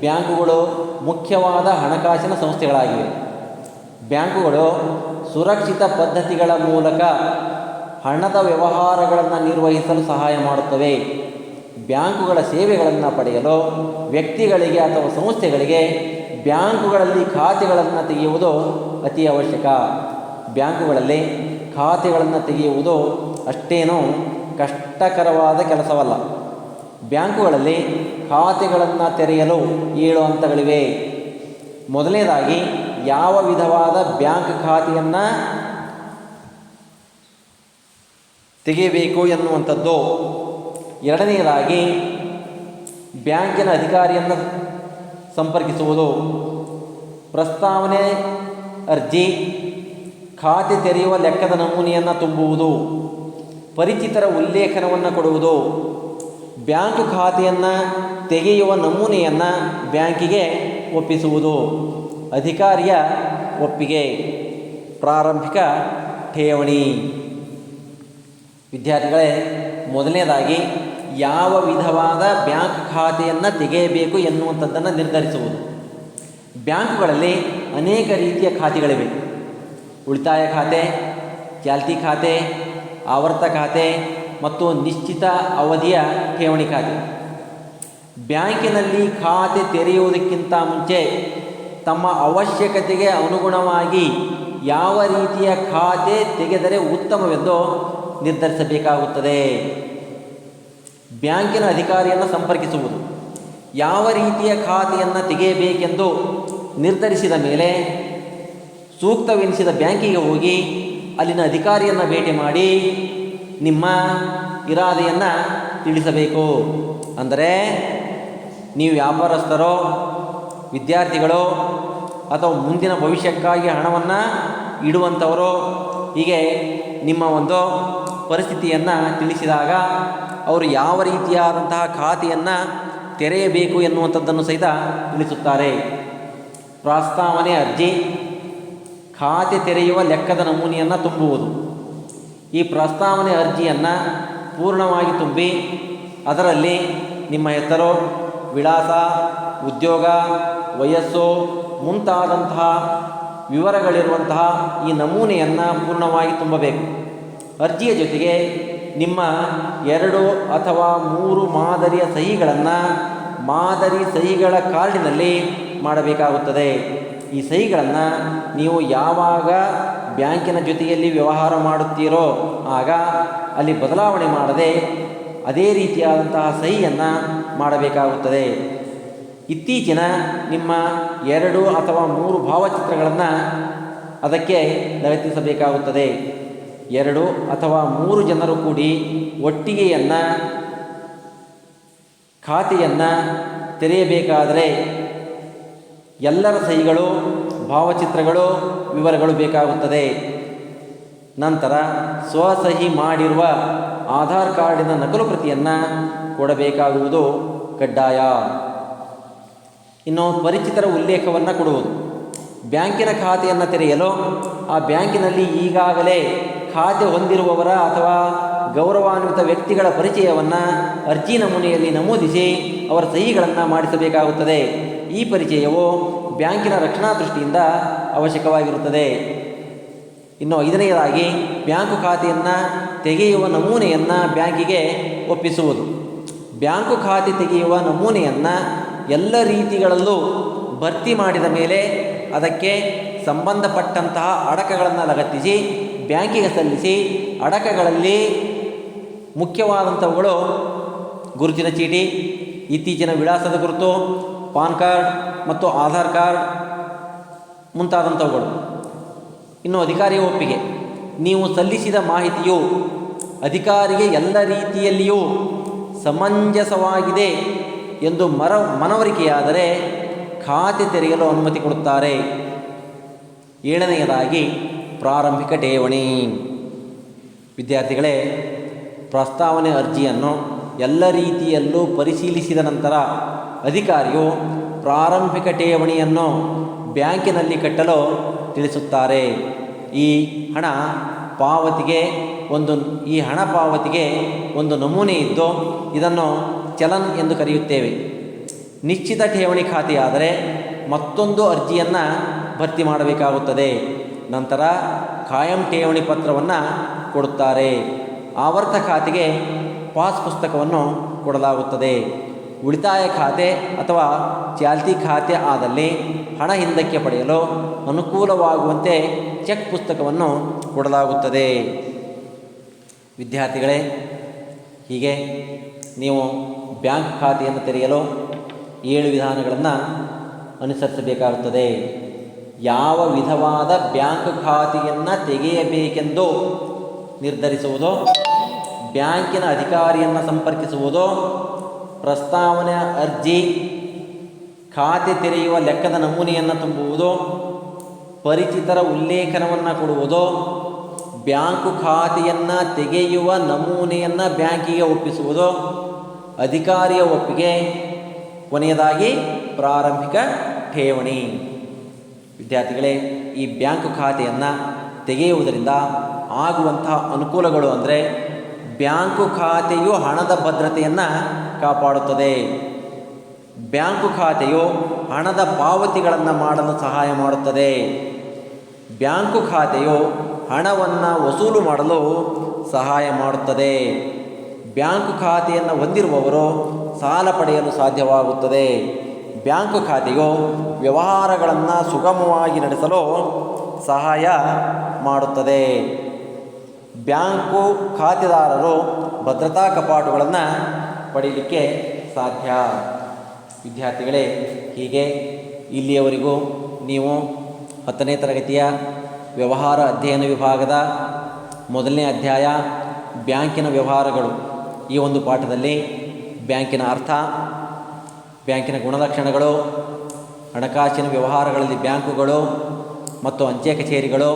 ಬ್ಯಾಂಕುಗಳು ಮುಖ್ಯವಾದ ಹಣಕಾಸಿನ ಸಂಸ್ಥೆಗಳಾಗಿವೆ. ಬ್ಯಾಂಕುಗಳು ಸುರಕ್ಷಿತ ಪದ್ಧತಿಗಳ ಮೂಲಕ ಹಣದ ವ್ಯವಹಾರಗಳನ್ನು ನಿರ್ವಹಿಸಲು ಸಹಾಯ ಮಾಡುತ್ತವೆ. ಬ್ಯಾಂಕುಗಳ ಸೇವೆಗಳನ್ನು ಪಡೆಯಲು ವ್ಯಕ್ತಿಗಳಿಗೆ ಅಥವಾ ಸಂಸ್ಥೆಗಳಿಗೆ ಬ್ಯಾಂಕುಗಳಲ್ಲಿ ಖಾತೆಗಳನ್ನು ತೆಗೆಯುವುದು ಅತಿ ಅವಶ್ಯಕ. ಬ್ಯಾಂಕುಗಳಲ್ಲಿ ಖಾತೆಗಳನ್ನು ತೆಗೆಯುವುದು ಅಷ್ಟೇನೂ ಕಷ್ಟಕರವಾದ ಕೆಲಸವಲ್ಲ. ಬ್ಯಾಂಕುಗಳಲ್ಲಿ ಖಾತೆಗಳನ್ನು ತೆರೆಯಲು 7 ಹಂತಗಳಿವೆ. ಮೊದಲನೇದಾಗಿ ಯಾವ ವಿಧವಾದ ಬ್ಯಾಂಕ್ ಖಾತೆಯನ್ನು ತೆಗೆಯಬೇಕು ಎನ್ನುವಂಥದ್ದು. ಎರಡನೆಯದಾಗಿ ಬ್ಯಾಂಕಿನ ಅಧಿಕಾರಿಯನ್ನು ಸಂಪರ್ಕಿಸುವುದು. ಪ್ರಸ್ತಾವನೆ ಅರ್ಜಿ, ಖಾತೆ ತೆರೆಯುವ ಲೆಕ್ಕದ ನಮೂನೆಯನ್ನು ತುಂಬುವುದು, ಪರಿಚಿತರ ಉಲ್ಲೇಖನವನ್ನು ಕೊಡುವುದು, ಬ್ಯಾಂಕು ಖಾತೆಯನ್ನು ತೆಗೆಯುವ ನಮೂನೆಯನ್ನು ಬ್ಯಾಂಕಿಗೆ ಒಪ್ಪಿಸುವುದು, ಅಧಿಕಾರಿಯ ಒಪ್ಪಿಗೆ. ಪ್ರಾರಂಭಿಕ ಠೇವಣಿ. ವಿದ್ಯಾರ್ಥಿಗಳೇ, ಮೊದಲನೇದಾಗಿ ಯಾವ ವಿಧವಾದ ಬ್ಯಾಂಕ್ ಖಾತೆಯನ್ನು ತೆಗೆಯಬೇಕು ಎನ್ನುವಂಥದ್ದನ್ನು ನಿರ್ಧರಿಸುವುದು. ಬ್ಯಾಂಕುಗಳಲ್ಲಿ ಅನೇಕ ರೀತಿಯ ಖಾತೆಗಳಿವೆ. ಉಳಿತಾಯ ಖಾತೆ, ಚಾಲ್ತಿ ಖಾತೆ, ಆವರ್ತ ಖಾತೆ ಮತ್ತು ನಿಶ್ಚಿತ ಅವಧಿಯ ಠೇವಣಿ ಖಾತೆ. ಬ್ಯಾಂಕಿನಲ್ಲಿ ಖಾತೆ ತೆರೆಯುವುದಕ್ಕಿಂತ ಮುಂಚೆ ತಮ್ಮ ಅವಶ್ಯಕತೆಗೆ ಅನುಗುಣವಾಗಿ ಯಾವ ರೀತಿಯ ಖಾತೆ ತೆಗೆದರೆ ಉತ್ತಮವೆಂದು ನಿರ್ಧರಿಸಬೇಕಾಗುತ್ತದೆ. ಬ್ಯಾಂಕಿನ ಅಧಿಕಾರಿಯನ್ನು ಸಂಪರ್ಕಿಸುವುದು. ಯಾವ ರೀತಿಯ ಖಾತೆಯನ್ನು ತೆಗೆಯಬೇಕೆಂದು ನಿರ್ಧರಿಸಿದ ಮೇಲೆ ಸೂಕ್ತವೆನಿಸಿದ ಬ್ಯಾಂಕಿಗೆ ಹೋಗಿ ಅಲ್ಲಿನ ಅಧಿಕಾರಿಯನ್ನು ಭೇಟಿ ಮಾಡಿ ನಿಮ್ಮ ಇರಾದೆಯನ್ನು ತಿಳಿಸಬೇಕು. ಅಂದರೆ ನೀವು ವ್ಯಾಪಾರಸ್ಥರೋ, ವಿದ್ಯಾರ್ಥಿಗಳು ಅಥವಾ ಮುಂದಿನ ಭವಿಷ್ಯಕ್ಕಾಗಿ ಹಣವನ್ನು ಇಡುವಂಥವರು, ಹೀಗೆ ನಿಮ್ಮ ಒಂದು ಪರಿಸ್ಥಿತಿಯನ್ನು ತಿಳಿಸಿದಾಗ ಅವರು ಯಾವ ರೀತಿಯಾದಂತಹ ಖಾತೆಯನ್ನು ತೆರೆಯಬೇಕು ಎನ್ನುವಂಥದ್ದನ್ನು ಸಹಿತ ತಿಳಿಸುತ್ತಾರೆ. ಪ್ರಸ್ತಾವನೆ ಅರ್ಜಿ, ಖಾತೆ ತೆರೆಯುವ ಲೆಕ್ಕದ ನಮೂನೆಯನ್ನು ತುಂಬುವುದು. ಈ ಪ್ರಸ್ತಾವನೆ ಅರ್ಜಿಯನ್ನು ಪೂರ್ಣವಾಗಿ ತುಂಬಿ ಅದರಲ್ಲಿ ನಿಮ್ಮ ಹೆಸರು, ವಿಳಾಸ, ಉದ್ಯೋಗ, ವಯಸ್ಸು ಮುಂತಾದಂತಹ ವಿವರಗಳಿರುವಂತಹ ಈ ನಮೂನೆಯನ್ನು ಪೂರ್ಣವಾಗಿ ತುಂಬಬೇಕು. ಅರ್ಜಿಯ ಜೊತೆಗೆ ನಿಮ್ಮ 2 ಅಥವಾ 3 ಮಾದರಿಯ ಸಹಿಗಳನ್ನು ಮಾದರಿ ಸಹಿಗಳ ಕಾರ್ಡಿನಲ್ಲಿ ಮಾಡಬೇಕಾಗುತ್ತದೆ. ಈ ಸಹಿಗಳನ್ನು ನೀವು ಯಾವಾಗ ಬ್ಯಾಂಕಿನ ಜೊತೆಯಲ್ಲಿ ವ್ಯವಹಾರ ಮಾಡುತ್ತೀರೋ ಆಗ ಅಲ್ಲಿ ಬದಲಾವಣೆ ಮಾಡದೆ ಅದೇ ರೀತಿಯಾದಂತಹ ಸಹಿಯನ್ನು ಮಾಡಬೇಕಾಗುತ್ತದೆ. ಇತ್ತೀಚಿನ ನಿಮ್ಮ 2 ಅಥವಾ 3 ಭಾವಚಿತ್ರಗಳನ್ನು ಅದಕ್ಕೆ ಲಗತ್ತಿಸಬೇಕಾಗುತ್ತದೆ. 2 ಅಥವಾ 3 ಜನರು ಕೂಡಿ ಒಟ್ಟಿಗೆಯನ್ನು ಖಾತೆಯನ್ನು ತೆರೆಯಬೇಕಾದರೆ ಎಲ್ಲರ ಸಹಿಗಳು, ಭಾವಚಿತ್ರಗಳು, ವಿವರಗಳು ಬೇಕಾಗುತ್ತದೆ. ನಂತರ ಸ್ವಸಹಿ ಮಾಡಿರುವ ಆಧಾರ್ ಕಾರ್ಡಿನ ನಕಲು ಪ್ರತಿಯನ್ನು ಕೊಡಬೇಕಾಗುವುದು ಕಡ್ಡಾಯ. ಇನ್ನು ಪರಿಚಿತರ ಉಲ್ಲೇಖವನ್ನು ಕೊಡುವುದು. ಬ್ಯಾಂಕಿನ ಖಾತೆಯನ್ನು ತೆರೆಯಲು ಆ ಬ್ಯಾಂಕಿನಲ್ಲಿ ಈಗಾಗಲೇ ಖಾತೆ ಹೊಂದಿರುವವರ ಅಥವಾ ಗೌರವಾನ್ವಿತ ವ್ಯಕ್ತಿಗಳ ಪರಿಚಯವನ್ನು ಅರ್ಜಿ ನಮೂನೆಯಲ್ಲಿ ನಮೂದಿಸಿ ಅವರ ಸಹಿಗಳನ್ನು ಮಾಡಿಸಬೇಕಾಗುತ್ತದೆ. ಈ ಪರಿಚಯವು ಬ್ಯಾಂಕಿನ ರಕ್ಷಣಾ ದೃಷ್ಟಿಯಿಂದ ಅವಶ್ಯಕವಾಗಿರುತ್ತದೆ. ಇನ್ನು 5ನೇದಾಗಿ ಬ್ಯಾಂಕು ಖಾತೆಯನ್ನು ತೆಗೆಯುವ ನಮೂನೆಯನ್ನು ಬ್ಯಾಂಕಿಗೆ ಒಪ್ಪಿಸುವುದು. ಬ್ಯಾಂಕು ಖಾತೆ ತೆಗೆಯುವ ನಮೂನೆಯನ್ನು ಎಲ್ಲ ರೀತಿಗಳಲ್ಲೂ ಭರ್ತಿ ಮಾಡಿದ ಮೇಲೆ ಅದಕ್ಕೆ ಸಂಬಂಧಪಟ್ಟಂತಹ ಅಡಕಗಳನ್ನು ಲಗತ್ತಿಸಿ ಬ್ಯಾಂಕಿಗೆ ಸಲ್ಲಿಸಿ ಅಡಕಗಳಲ್ಲಿ ಮುಖ್ಯವಾದಂಥವುಗಳು ಗುರುತಿನ ಚೀಟಿ, ಇತ್ತೀಚಿನ ವಿಳಾಸದ ಗುರುತು, ಪಾನ್ ಕಾರ್ಡ್ ಮತ್ತು ಆಧಾರ್ ಕಾರ್ಡ್ ಮುಂತಾದಂಥವುಗಳು. ಇನ್ನು ಅಧಿಕಾರಿಯ ಒಪ್ಪಿಗೆ. ನೀವು ಸಲ್ಲಿಸಿದ ಮಾಹಿತಿಯು ಅಧಿಕಾರಿಗೆ ಎಲ್ಲ ರೀತಿಯಲ್ಲಿಯೂ ಸಮಂಜಸವಾಗಿದೆ ಎಂದು ಮನವರಿಕೆಯಾದರೆ ಖಾತೆ ತೆರೆಯಲು ಅನುಮತಿ ಕೊಡುತ್ತಾರೆ. 7ನೇದಾಗಿ ಪ್ರಾರಂಭಿಕ ಠೇವಣಿ. ವಿದ್ಯಾರ್ಥಿಗಳೇ, ಪ್ರಸ್ತಾವನೆ ಅರ್ಜಿಯನ್ನು ಎಲ್ಲ ರೀತಿಯಲ್ಲೂ ಪರಿಶೀಲಿಸಿದ ನಂತರ ಅಧಿಕಾರಿಯು ಪ್ರಾರಂಭಿಕ ಠೇವಣಿಯನ್ನು ಬ್ಯಾಂಕಿನಲ್ಲಿ ಕಟ್ಟಲು ತಿಳಿಸುತ್ತಾರೆ. ಈ ಹಣ ಪಾವತಿಗೆ ಒಂದು ನಮೂನೆ ಇದ್ದು ಇದನ್ನು ಚಲನ್ ಎಂದು ಕರೆಯುತ್ತೇವೆ. ನಿಶ್ಚಿತ ಠೇವಣಿ ಖಾತೆಯಾದರೆ ಮತ್ತೊಂದು ಅರ್ಜಿಯನ್ನು ಭರ್ತಿ ಮಾಡಬೇಕಾಗುತ್ತದೆ. ನಂತರ ಕಾಯಂ ಠೇವಣಿ ಪತ್ರವನ್ನು ಕೊಡುತ್ತಾರೆ. ಆವರ್ತ ಖಾತೆಗೆ ಪಾಸ್ ಪುಸ್ತಕವನ್ನು ಕೊಡಲಾಗುತ್ತದೆ. ಉಳಿತಾಯ ಖಾತೆ ಅಥವಾ ಚಾಲ್ತಿ ಖಾತೆ ಆದಲ್ಲಿ ಹಣ ಹಿಂದಕ್ಕೆ ಪಡೆಯಲು ಅನುಕೂಲವಾಗುವಂತೆ ಚೆಕ್ ಪುಸ್ತಕವನ್ನು ಕೊಡಲಾಗುತ್ತದೆ. ವಿದ್ಯಾರ್ಥಿಗಳೇ, ಹೀಗೆ ನೀವು ಬ್ಯಾಂಕ್ ಖಾತೆಯನ್ನು ತೆರೆಯಲು 7 ವಿಧಾನಗಳನ್ನು ಅನುಸರಿಸಬೇಕಾಗುತ್ತದೆ. ಯಾವ ವಿಧವಾದ ಬ್ಯಾಂಕ್ ಖಾತೆಯನ್ನು ತೆಗೆಯಬೇಕೆಂದು ನಿರ್ಧರಿಸುವುದು, ಬ್ಯಾಂಕಿನ ಅಧಿಕಾರಿಯನ್ನು ಸಂಪರ್ಕಿಸುವುದು, ಪ್ರಸ್ತಾವನೆ ಅರ್ಜಿ, ಖಾತೆ ತೆರೆಯುವ ಲೆಕ್ಕದ ನಮೂನೆಯನ್ನು ತುಂಬುವುದು, ಪರಿಚಿತರ ಉಲ್ಲೇಖನವನ್ನು ಕೊಡುವುದು, ಬ್ಯಾಂಕು ಖಾತೆಯನ್ನು ತೆಗೆಯುವ ನಮೂನೆಯನ್ನು ಬ್ಯಾಂಕಿಗೆ ಒಪ್ಪಿಸುವುದು, ಅಧಿಕಾರಿಯ ಒಪ್ಪಿಗೆ, ಕೊನೆಯದಾಗಿ ಪ್ರಾರಂಭಿಕ ಠೇವಣಿ. ವಿದ್ಯಾರ್ಥಿಗಳೇ, ಈ ಬ್ಯಾಂಕು ಖಾತೆಯನ್ನು ತೆಗೆಯುವುದರಿಂದ ಆಗುವಂತಹ ಅನುಕೂಲಗಳು ಅಂದರೆ ಬ್ಯಾಂಕು ಖಾತೆಯು ಹಣದ ಭದ್ರತೆಯನ್ನು ಕಾಪಾಡುತ್ತದೆ. ಬ್ಯಾಂಕು ಖಾತೆಯು ಹಣದ ಪಾವತಿಗಳನ್ನು ಮಾಡಲು ಸಹಾಯ ಮಾಡುತ್ತದೆ. ಬ್ಯಾಂಕು ಖಾತೆಯು ಹಣವನ್ನು ವಸೂಲು ಮಾಡಲು ಸಹಾಯ ಮಾಡುತ್ತದೆ. ಬ್ಯಾಂಕು ಖಾತೆಯನ್ನು ಹೊಂದಿರುವವರು ಸಾಲ ಪಡೆಯಲು ಸಾಧ್ಯವಾಗುತ್ತದೆ. ಬ್ಯಾಂಕು ಖಾತೆಯು ವ್ಯವಹಾರಗಳನ್ನು ಸುಗಮವಾಗಿ ನಡೆಸಲು ಸಹಾಯ ಮಾಡುತ್ತದೆ. ಬ್ಯಾಂಕು ಖಾತೆದಾರರು ಭದ್ರತಾ ಕಪಾಟುಗಳನ್ನು ಪಡೆಯಲಿಕ್ಕೆ ಸಾಧ್ಯ. ವಿದ್ಯಾರ್ಥಿಗಳೇ, ಹೀಗೆ ಇಲ್ಲಿಯವರೆಗೂ ನೀವು 10ನೇ ತರಗತಿಯ ವ್ಯವಹಾರ ಅಧ್ಯಯನ ವಿಭಾಗದ 1ನೇ ಅಧ್ಯಾಯ ಬ್ಯಾಂಕಿನ ವ್ಯವಹಾರಗಳು ಈ ಒಂದು ಪಾಠದಲ್ಲಿ ಬ್ಯಾಂಕಿನ ಅರ್ಥ, ಬ್ಯಾಂಕಿನ ಗುಣಲಕ್ಷಣಗಳು, ಹಣಕಾಸಿನ ವ್ಯವಹಾರಗಳಲ್ಲಿ ಬ್ಯಾಂಕುಗಳು ಮತ್ತು ಅಂಚೆ ಕಚೇರಿಗಳು,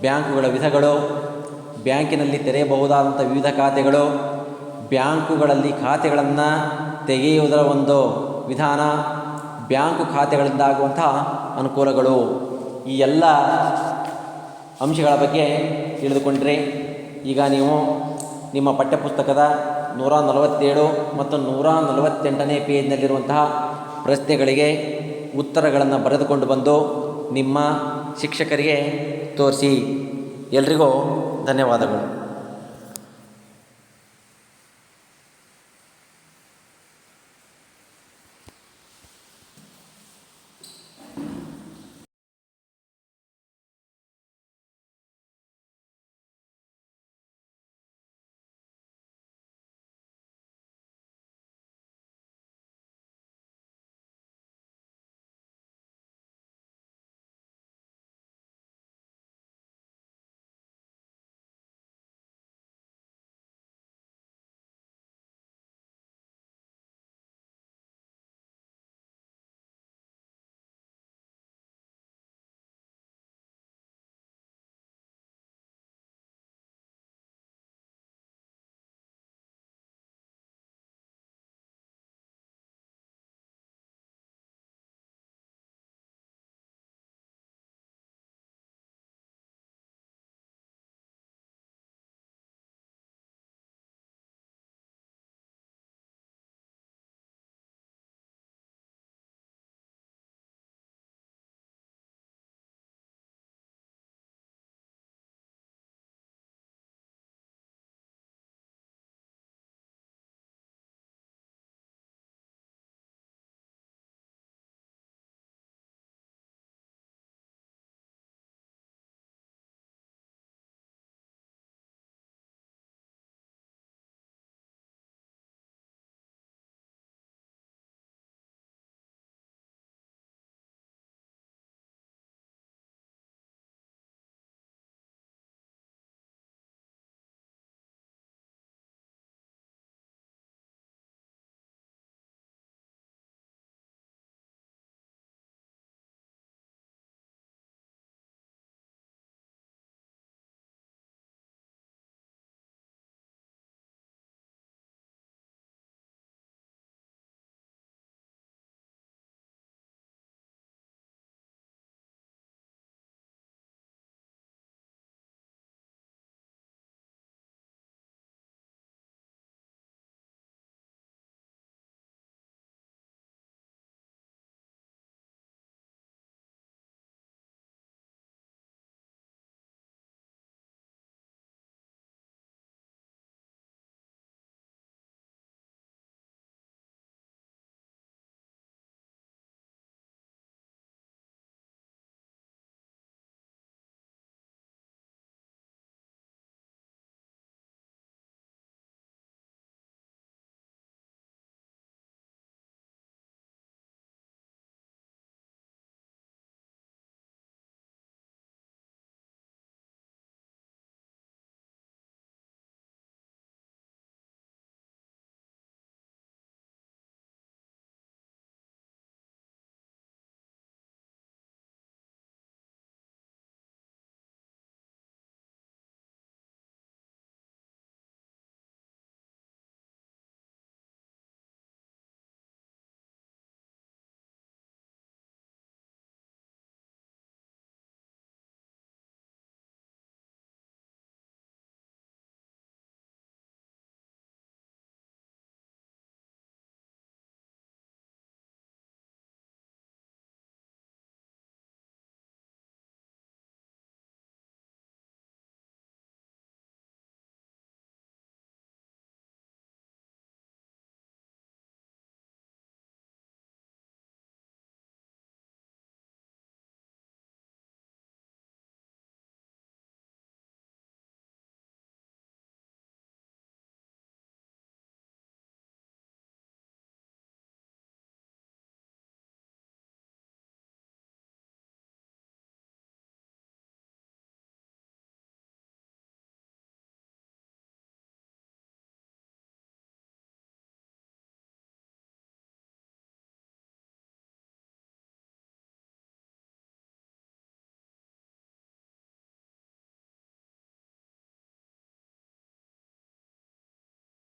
ಬ್ಯಾಂಕುಗಳ ವಿಧಗಳು, ಬ್ಯಾಂಕಿನಲ್ಲಿ ತೆರೆಯಬಹುದಾದಂಥ ವಿವಿಧ ಖಾತೆಗಳು, ಬ್ಯಾಂಕುಗಳಲ್ಲಿ ಖಾತೆಗಳನ್ನು ತೆಗೆಯುವುದರ ಒಂದು ವಿಧಾನ, ಬ್ಯಾಂಕು ಖಾತೆಗಳಿಂದಾಗುವಂತಹ ಅನುಕೂಲಗಳು, ಈ ಎಲ್ಲ ಅಂಶಗಳ ಬಗ್ಗೆ ತಿಳಿದುಕೊಂಡ್ರೆ ಈಗ ನೀವು ನಿಮ್ಮ ಪಠ್ಯಪುಸ್ತಕದ 147 ಮತ್ತು 148ನೇ ಪೇಜ್ನಲ್ಲಿರುವಂತಹ ಪ್ರಶ್ನೆಗಳಿಗೆ ಉತ್ತರಗಳನ್ನು ಬರೆದುಕೊಂಡು ಬಂದು ನಿಮ್ಮ ಶಿಕ್ಷಕರಿಗೆ ತೋರಿಸಿ. ಎಲ್ರಿಗೂ ಧನ್ಯವಾದಗಳು.